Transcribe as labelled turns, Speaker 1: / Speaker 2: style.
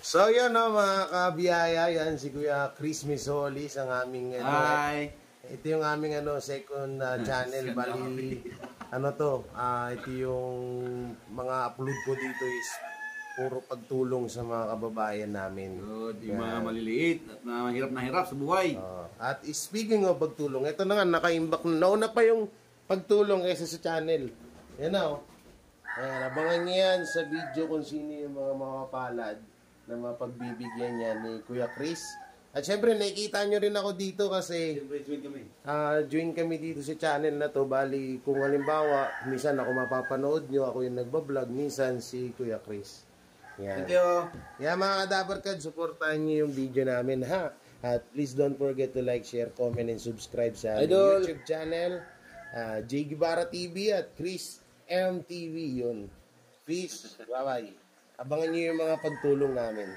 Speaker 1: So yun no, mga kabiyaya, yan si Kuya Chris Misolis ang aming
Speaker 2: Hi!
Speaker 1: ito yung aming second channel. Bali, ito yung mga upload ko dito is puro pagtulong sa mga kababayan namin.
Speaker 2: Good, yung mga maliliit at mahirap na hirap sa buhay.
Speaker 1: At speaking of pagtulong, ito na nga, naka-imbak na. Nauna pa yung pagtulong kaysa sa channel. Yan na Ayan, abangan niyo yan sa video kung sino yung mga mapapalad na mapagbibigyan niya ni Kuya Chris. At syempre, nakikita nyo rin ako dito kasi join kami dito sa channel na to. Bali, kung halimbawa, minsan ako mapapanood nyo, ako yung nagbablog, minsan si Kuya Chris. Yan.
Speaker 2: Thank you.
Speaker 1: Yan mga Kadabarkad, supportahan nyo yung video namin ha. At please don't forget to like, share, comment, and subscribe sa YouTube channel. J. Guevara TV at Chris MTV yun. Peace. Bye-bye. Abangan nyo yung mga pagtulong namin.